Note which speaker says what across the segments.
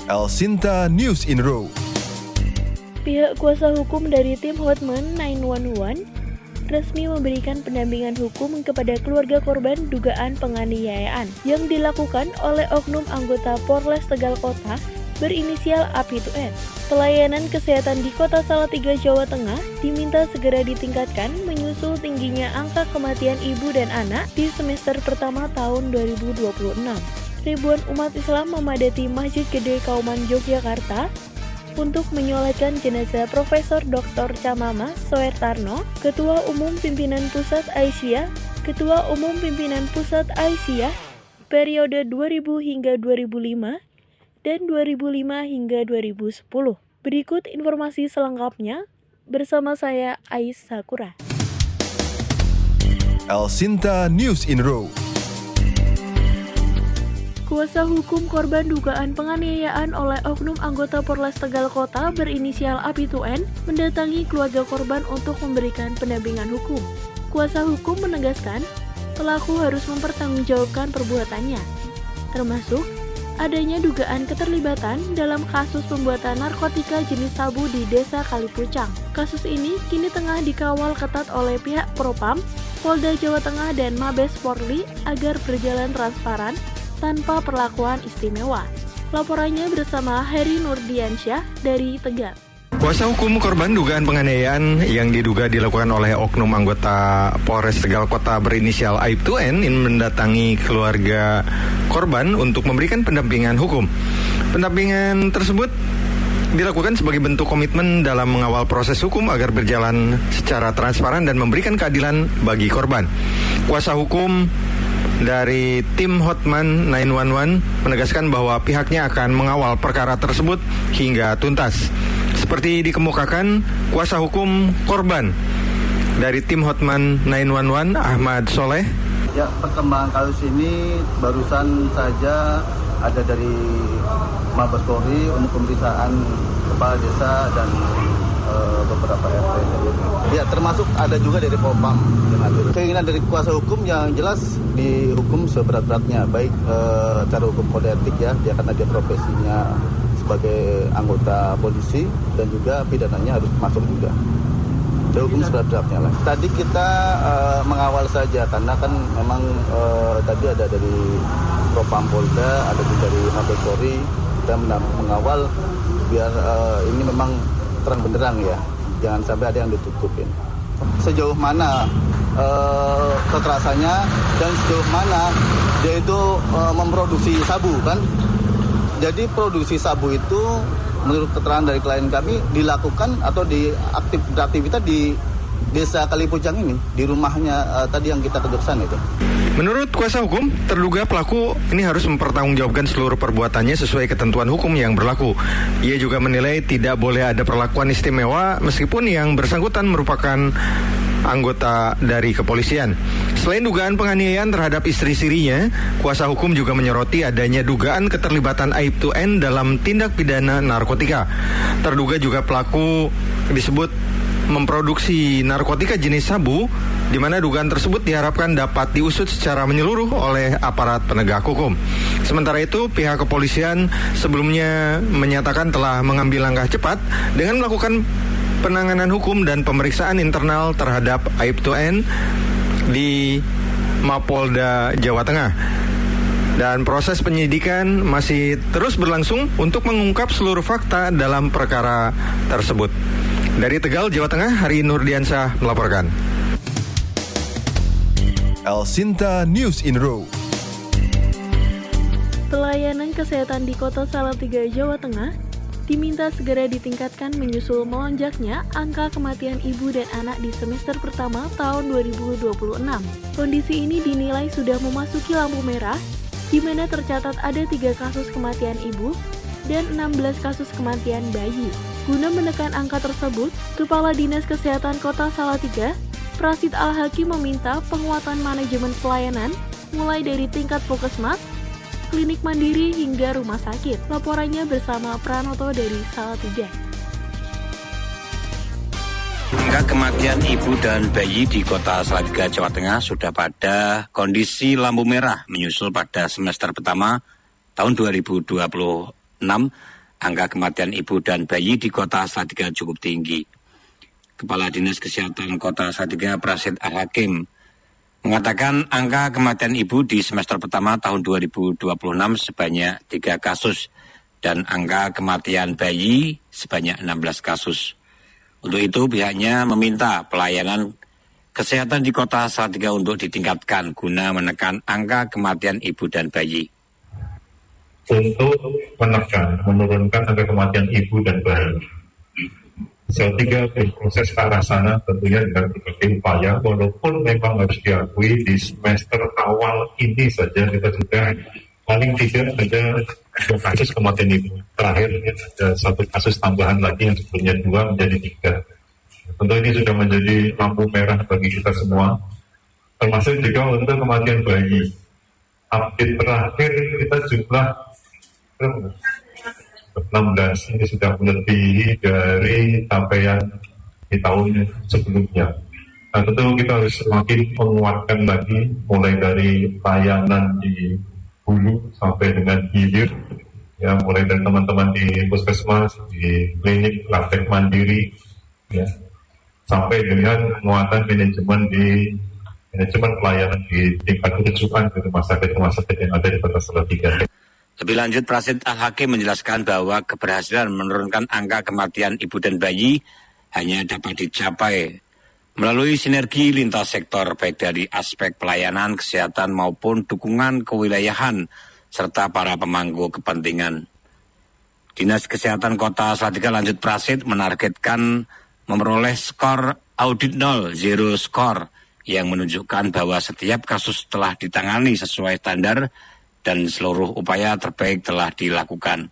Speaker 1: El Sinta News in Row.
Speaker 2: Pihak kuasa hukum dari tim Hotman 911 resmi memberikan pendampingan hukum kepada keluarga korban dugaan penganiayaan yang dilakukan oleh oknum anggota Polres Tegal Kota berinisial AP2N. Pelayanan kesehatan di Kota Salatiga, Jawa Tengah diminta segera ditingkatkan menyusul tingginya angka kematian ibu dan anak di semester pertama tahun 2026. Ribuan umat Islam memadati Masjid Gede Kauman Yogyakarta untuk menyolatkan jenazah Profesor Dr. Camama Soehartarno, Ketua Umum Pimpinan Pusat Aisyah, Ketua Umum Pimpinan Pusat Aisyah periode 2000 hingga 2005 dan 2005 hingga 2010. Berikut informasi selengkapnya bersama saya Ais Sakura.
Speaker 1: El Sinta News in Row.
Speaker 2: Kuasa hukum korban dugaan penganiayaan oleh oknum anggota Polres Tegal Kota berinisial AP2N mendatangi keluarga korban untuk memberikan pendampingan hukum. Kuasa hukum menegaskan pelaku harus mempertanggungjawabkan perbuatannya, termasuk adanya dugaan keterlibatan dalam kasus pembuatan narkotika jenis sabu di Desa Kalipucang. Kasus ini kini tengah dikawal ketat oleh pihak Propam, Polda Jawa Tengah dan Mabes Polri agar berjalan transparan tanpa perlakuan istimewa. Laporannya bersama Heri Nurdiansyah dari Tegal.
Speaker 3: Kuasa hukum korban dugaan penganiayaan yang diduga dilakukan oleh oknum anggota Polres Tegal Kota berinisial AP2N ini mendatangi keluarga korban untuk memberikan pendampingan hukum. Pendampingan tersebut dilakukan sebagai bentuk komitmen dalam mengawal proses hukum agar berjalan secara transparan dan memberikan keadilan bagi korban. Kuasa hukum dari tim Hotman 911 menegaskan bahwa pihaknya akan mengawal perkara tersebut hingga tuntas. Seperti dikemukakan kuasa hukum korban dari tim Hotman 911 Ahmad Soleh.
Speaker 4: Ya, perkembangan kasus ini barusan saja ada dari Mabes Polri untuk pemeriksaan kepala desa dan beberapa RT. Ya, termasuk ada juga dari Propam. Keinginan dari kuasa hukum yang jelas dihukum seberat-beratnya, baik cara hukum kode etik ya, dia karena dia profesinya sebagai anggota polisi dan juga pidananya harus masuk juga. Hukum seberat-beratnya lah. Tadi kita mengawal saja karena kan memang tadi ada dari Propam Polda, ada juga dari Mabes Polri, kita mengawal biar ini memang terang benderang ya, jangan sampai ada yang ditutupin. Sejauh mana kekerasannya dan sejauh mana dia itu memproduksi sabu kan. Jadi produksi sabu itu menurut keterangan dari klien kami dilakukan atau beraktivitas di Desa Kalipucang ini, di rumahnya tadi yang kita kejutan itu.
Speaker 3: Menurut kuasa hukum, terduga pelaku ini harus mempertanggungjawabkan seluruh perbuatannya sesuai ketentuan hukum yang berlaku. Ia juga menilai tidak boleh ada perlakuan istimewa meskipun yang bersangkutan merupakan anggota dari kepolisian. Selain dugaan penganiayaan terhadap istri sirinya, kuasa hukum juga menyoroti adanya dugaan keterlibatan AP2N dalam tindak pidana narkotika. Terduga juga pelaku disebut memproduksi narkotika jenis sabu, di mana dugaan tersebut diharapkan dapat diusut secara menyeluruh oleh aparat penegak hukum. Sementara itu, pihak kepolisian sebelumnya menyatakan telah mengambil langkah cepat dengan melakukan penanganan hukum dan pemeriksaan internal terhadap AP2N di Mapolda Jawa Tengah. Dan proses penyidikan masih terus berlangsung untuk mengungkap seluruh fakta dalam perkara tersebut. Dari Tegal, Jawa Tengah, Hari Nurdiansyah melaporkan.
Speaker 1: El Sinta News in Row.
Speaker 2: Pelayanan kesehatan di Kota Salatiga, Jawa Tengah diminta segera ditingkatkan menyusul melonjaknya angka kematian ibu dan anak di semester pertama tahun 2026. Kondisi ini dinilai sudah memasuki lampu merah, di mana tercatat ada 3 kasus kematian ibu dan 16 kasus kematian bayi. Guna menekan angka tersebut, Kepala Dinas Kesehatan Kota Salatiga, Prasid Al-Hakim meminta penguatan manajemen pelayanan mulai dari tingkat puskesmas, klinik mandiri hingga rumah sakit. Laporannya bersama Pranoto dari Salatiga.
Speaker 5: Angka kematian ibu dan bayi di Kota Salatiga, Jawa Tengah sudah pada kondisi lampu merah menyusul pada semester pertama tahun 2026 angka kematian ibu dan bayi di Kota Salatiga cukup tinggi. Kepala Dinas Kesehatan Kota Salatiga Prasid Al-Hakim mengatakan angka kematian ibu di semester pertama tahun 2026 sebanyak 3 kasus dan angka kematian bayi sebanyak 16 kasus. Untuk itu pihaknya meminta pelayanan kesehatan di Kota Salatiga untuk ditingkatkan guna menekan angka kematian ibu dan bayi.
Speaker 6: Untuk menurunkan angka kematian ibu dan bayi. Salatiga berproses ke arah sana tentunya dengan berbagai upaya, walaupun memang harus diakui di semester awal ini saja kita sudah paling tidak ada 2 kasus kematian ibu. Terakhir ada 1 kasus tambahan lagi yang sebelumnya 2 menjadi 3. Tentu ini sudah menjadi lampu merah bagi kita semua, termasuk juga untuk kematian bayi. Update terakhir kita jumlah 16, ini sudah melebihi dari capaian di tahun sebelumnya. Nah, tentu kita harus semakin menguatkan lagi, mulai dari layanan di hulu sampai dengan hilir, ya, mulai dari teman-teman di puskesmas, di klinik, praktek mandiri, ya, sampai dengan penguatan manajemen pelayanan di tingkat rujukan di rumah sakit yang ada di Kota Salatiga.
Speaker 5: Lebih lanjut, Prasid Al-Hakim menjelaskan bahwa keberhasilan menurunkan angka kematian ibu dan bayi hanya dapat dicapai melalui sinergi lintas sektor, baik dari aspek pelayanan kesehatan maupun dukungan kewilayahan, serta para pemangku kepentingan. Dinas Kesehatan Kota Salatiga lanjut Prasid menargetkan memperoleh skor audit 0, zero score, yang menunjukkan bahwa setiap kasus telah ditangani sesuai standar dan seluruh upaya terbaik telah dilakukan.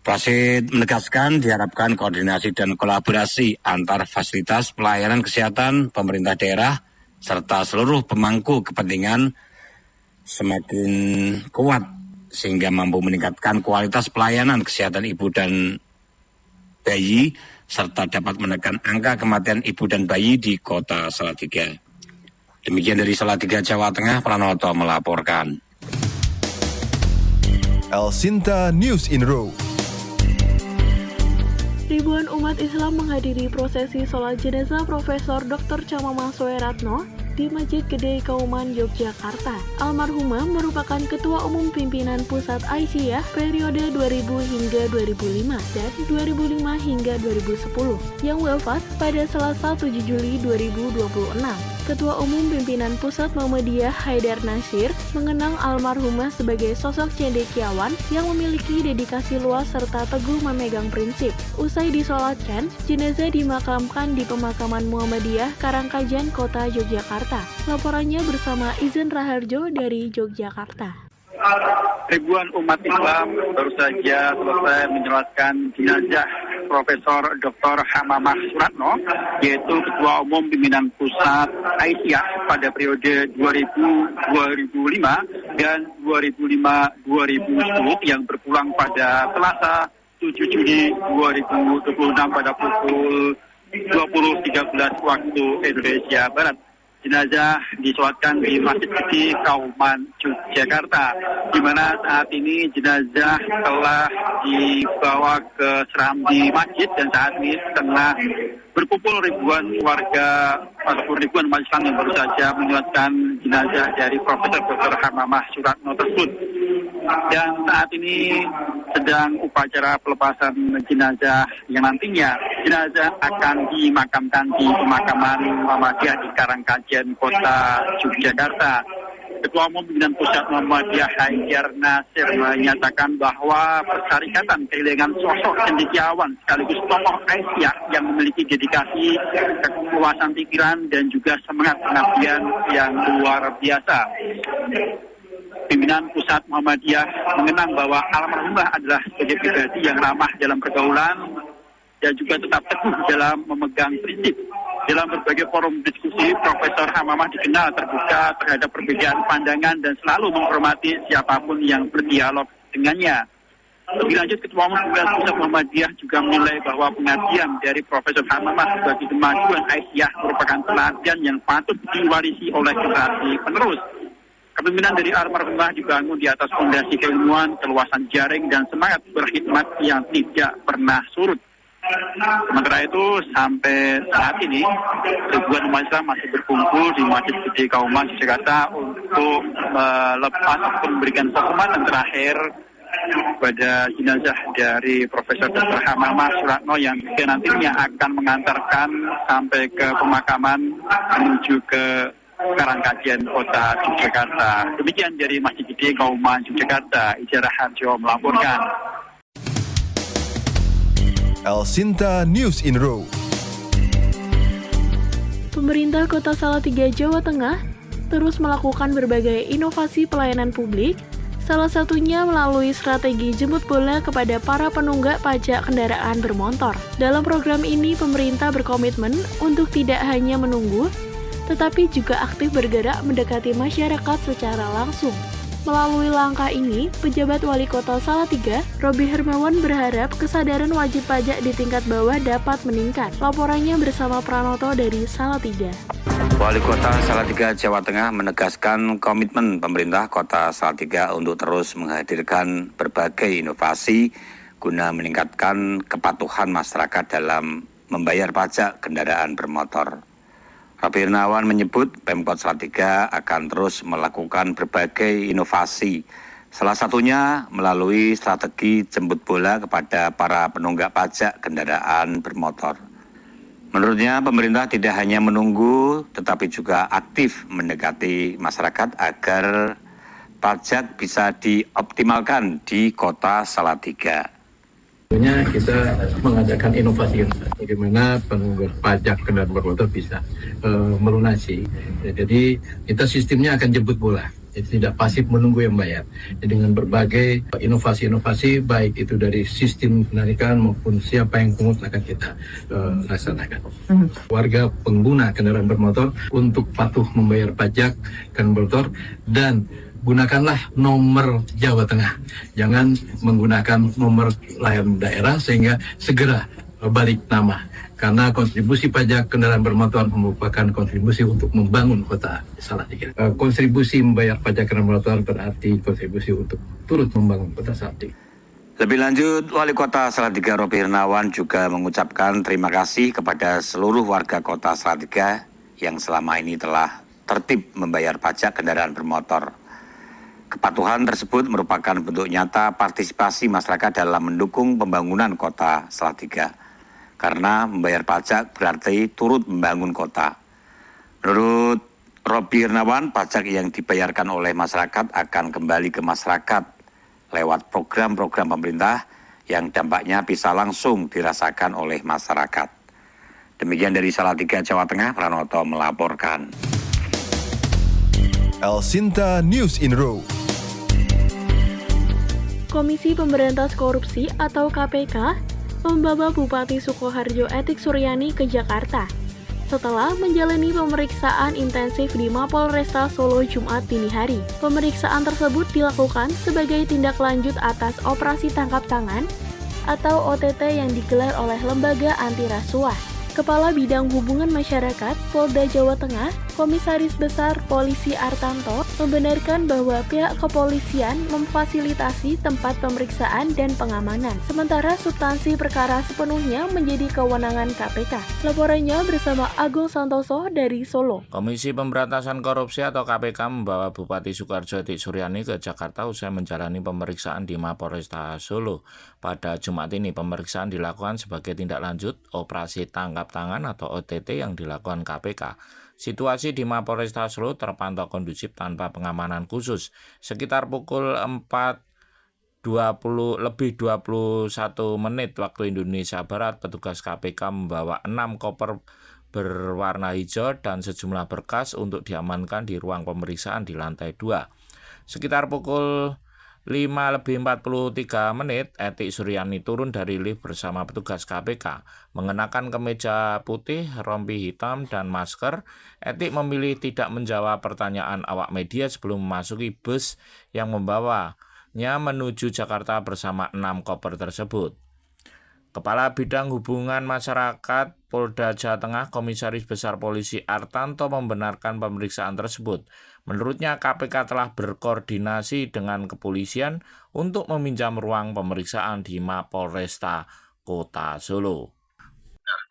Speaker 5: Prasid menegaskan diharapkan koordinasi dan kolaborasi antar fasilitas pelayanan kesehatan, pemerintah daerah, serta seluruh pemangku kepentingan semakin kuat sehingga mampu meningkatkan kualitas pelayanan kesehatan ibu dan bayi serta dapat menekan angka kematian ibu dan bayi di Kota Salatiga. Demikian dari Salatiga, Jawa Tengah, Pranoto melaporkan.
Speaker 1: El Sinta News in Row.
Speaker 2: Ribuan umat Islam menghadiri prosesi sholat jenazah Profesor Dr. Chamamah Soeratno di Masjid Gede Kauman, Yogyakarta. Almarhumah merupakan Ketua Umum Pimpinan Pusat Aisyah periode 2000 hingga 2005 dan 2005 hingga 2010 yang wafat pada Selasa 7 Juli 2026. Ketua Umum Pimpinan Pusat Muhammadiyah Haidar Nasir mengenang almarhumah sebagai sosok cendekiawan yang memiliki dedikasi luas serta teguh memegang prinsip. Usai disolatkan, jenazah dimakamkan di pemakaman Muhammadiyah Karangkajan, Kota Yogyakarta. Laporannya bersama Izin Raharjo dari Yogyakarta.
Speaker 7: Ribuan umat Islam baru saja selesai menjelaskan jenazah Profesor Dr. Chamamah Soeratno, yaitu Ketua Umum Pimpinan Pusat Aisyah pada periode 2000-2005 dan 2005-2010 yang berpulang pada Selasa 7 Juli 2026 pada pukul 20.13 waktu Indonesia Barat. Jenazah disolatkan di Masjid Gede Kauman, Yogyakarta, di mana saat ini jenazah telah dibawa ke serambi masjid dan saat ini tengah berkumpul ribuan warga ataupun ribuan umat Islam yang baru saja menyolatkan jenazah dari Profesor Dr. Chamamah Soeratno tersebut. Dan saat ini sedang upacara pelepasan jenazah yang nantinya jenazah akan dimakamkan di pemakaman Muhammadiyah di Karangkajan, Kota Yogyakarta. Ketua Umum Pimpinan Pusat Muhammadiyah Haidar Nasir menyatakan bahwa persyarikatan kehilangan sosok cendekiawan sekaligus tokoh Aisyah yang memiliki dedikasi, kekuasaan pikiran dan juga semangat pengabdian yang luar biasa. Pimpinan Pusat Muhammadiyah mengenang bahwa almarhumah adalah sebagai pribadi yang ramah dalam pergaulan dan juga tetap teguh dalam memegang prinsip. Dalam berbagai forum diskusi, Profesor Chamamah dikenal terbuka terhadap perbedaan pandangan dan selalu menghormati siapapun yang berdialog dengannya. Lebih lanjut, Ketua Umum Pimpinan Pusat Muhammadiyah juga menilai bahwa pengabdian dari Profesor Chamamah bagi kemajuan Aisyah merupakan teladan yang patut diwarisi oleh generasi penerus. Kepemimpinan dari almarhumah dibangun di atas fondasi keilmuan, keluasan jaring, dan semangat berkhidmat yang tidak pernah surut. Sementara itu, sampai saat ini, ribuan umat Islam masih berkumpul di Masjid Gede Kauman Yogyakarta untuk melepas atau memberikan pengumuman terakhir pada jenazah dari Profesor Dr. Hamamah Suratno yang nantinya akan mengantarkan sampai ke pemakaman menuju ke Karangkajian Kota Yogyakarta. Demikian dari Masjid Gede Kauman Yogyakarta, Ijazah Harjo melaporkan.
Speaker 1: El Sinta News in Row.
Speaker 2: Pemerintah Kota Salatiga, Jawa Tengah terus melakukan berbagai inovasi pelayanan publik, salah satunya melalui strategi jemput bola kepada para penunggak pajak kendaraan bermotor. Dalam program ini, pemerintah berkomitmen untuk tidak hanya menunggu, tetapi juga aktif bergerak mendekati masyarakat secara langsung. Melalui langkah ini, pejabat Wali Kota Salatiga, Robi Hermawan berharap kesadaran wajib pajak di tingkat bawah dapat meningkat. Laporannya bersama Pranoto dari Salatiga.
Speaker 5: Wali Kota Salatiga, Jawa Tengah menegaskan komitmen pemerintah Kota Salatiga untuk terus menghadirkan berbagai inovasi guna meningkatkan kepatuhan masyarakat dalam membayar pajak kendaraan bermotor. Robi Hermawan menyebut Pemkot Salatiga akan terus melakukan berbagai inovasi, salah satunya melalui strategi jemput bola kepada para penunggak pajak kendaraan bermotor. Menurutnya, pemerintah tidak hanya menunggu, tetapi juga aktif mendekati masyarakat agar pajak bisa dioptimalkan di Kota Salatiga.
Speaker 8: Tentunya kita mengadakan inovasi bagaimana penunggak pajak kendaraan bermotor bisa melunasi. Jadi kita sistemnya akan jemput bola. Jadi tidak pasif menunggu yang bayar. Jadi dengan berbagai inovasi-inovasi baik itu dari sistem penarikan maupun siapa yang pungut akan kita laksanakan. Warga pengguna kendaraan bermotor untuk patuh membayar pajak kendaraan bermotor dan gunakanlah nomor Jawa Tengah. Jangan menggunakan nomor lain daerah sehingga segera balik nama. Karena kontribusi pajak kendaraan bermotor merupakan kontribusi untuk membangun Kota Salatiga. Kontribusi membayar pajak kendaraan bermotor berarti kontribusi untuk turut membangun Kota Salatiga.
Speaker 5: Lebih lanjut, Wali Kota Salatiga Robi Hermawan juga mengucapkan terima kasih kepada seluruh warga Kota Salatiga yang selama ini telah tertib membayar pajak kendaraan bermotor. Kepatuhan tersebut merupakan bentuk nyata partisipasi masyarakat dalam mendukung pembangunan Kota Salatiga. Karena membayar pajak berarti turut membangun kota. Menurut Robi Hermawan, pajak yang dibayarkan oleh masyarakat akan kembali ke masyarakat lewat program-program pemerintah yang dampaknya bisa langsung dirasakan oleh masyarakat. Demikian dari Salatiga, Jawa Tengah, Pranoto melaporkan.
Speaker 1: El Sinta News in Row.
Speaker 2: Komisi Pemberantas Korupsi atau KPK membawa Bupati Sukoharjo Etik Suryani ke Jakarta setelah menjalani pemeriksaan intensif di Mapolresta Solo Jumat dini hari. Pemeriksaan tersebut dilakukan sebagai tindak lanjut atas operasi tangkap tangan atau OTT yang digelar oleh Lembaga Anti Rasuah. Kepala Bidang Hubungan Masyarakat Polda Jawa Tengah, Komisaris Besar Polisi Artanto, membenarkan bahwa pihak kepolisian memfasilitasi tempat pemeriksaan dan pengamanan, sementara substansi perkara sepenuhnya menjadi kewenangan KPK. Laporannya bersama Agung Santoso dari Solo.
Speaker 9: Komisi Pemberantasan Korupsi atau KPK membawa Bupati Sukoharjo Etik Suryani ke Jakarta usai menjalani pemeriksaan di Mapolresta Solo. Pada Jumat ini, pemeriksaan dilakukan sebagai tindak lanjut operasi tangkap tangan atau OTT yang dilakukan KPK. Situasi di Mapolresta Solo terpantau kondusif tanpa pengamanan khusus. Sekitar pukul 4:21 waktu Indonesia Barat, petugas KPK membawa 6 koper berwarna hijau dan sejumlah berkas untuk diamankan di ruang pemeriksaan di lantai 2. Sekitar pukul 5:43, Etik Suryani turun dari lift bersama petugas KPK. Mengenakan kemeja putih, rompi hitam, dan masker, Etik memilih tidak menjawab pertanyaan awak media sebelum memasuki bus yang membawanya menuju Jakarta bersama 6 koper tersebut. Kepala Bidang Hubungan Masyarakat Polda Jawa Tengah, Komisaris Besar Polisi Artanto membenarkan pemeriksaan tersebut. Menurutnya KPK telah berkoordinasi dengan kepolisian untuk meminjam ruang pemeriksaan di Mapolresta Kota Solo.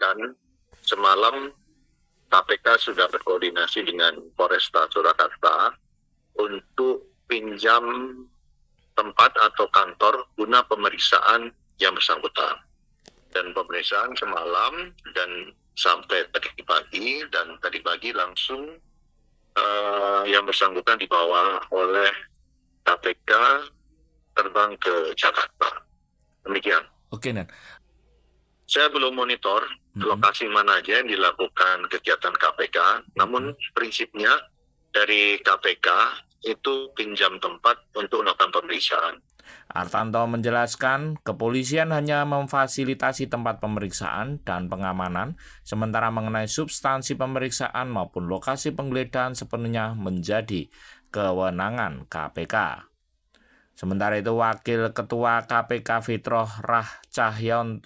Speaker 10: Dan semalam KPK sudah berkoordinasi dengan Polresta Surakarta untuk pinjam tempat atau kantor guna pemeriksaan yang bersangkutan. Dan pemeriksaan semalam dan sampai tadi pagi langsung yang bersangkutan dibawa oleh KPK terbang ke Jakarta. Demikian.
Speaker 9: Oke, Nen.
Speaker 10: Saya belum monitor lokasi mana aja yang dilakukan kegiatan KPK, namun prinsipnya dari KPK itu pinjam tempat untuk melakukan pemeriksaan.
Speaker 9: Artanto menjelaskan, kepolisian hanya memfasilitasi tempat pemeriksaan dan pengamanan, sementara mengenai substansi pemeriksaan maupun lokasi penggeledahan sepenuhnya menjadi kewenangan KPK. Sementara itu, Wakil Ketua KPK Fitroh Rahcahyanto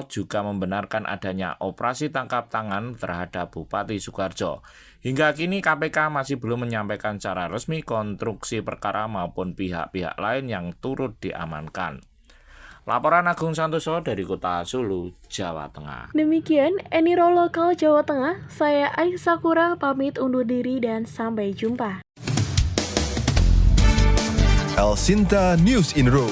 Speaker 9: juga membenarkan adanya operasi tangkap tangan terhadap Bupati Sukoharjo. Hingga kini KPK masih belum menyampaikan secara resmi konstruksi perkara maupun pihak-pihak lain yang turut diamankan. Laporan Agung Santoso dari Kota Solo, Jawa Tengah.
Speaker 2: Demikian Eniro Lokal Jawa Tengah, saya Aisyah Sakura pamit undur diri dan sampai jumpa.
Speaker 1: El Sinta News in Row.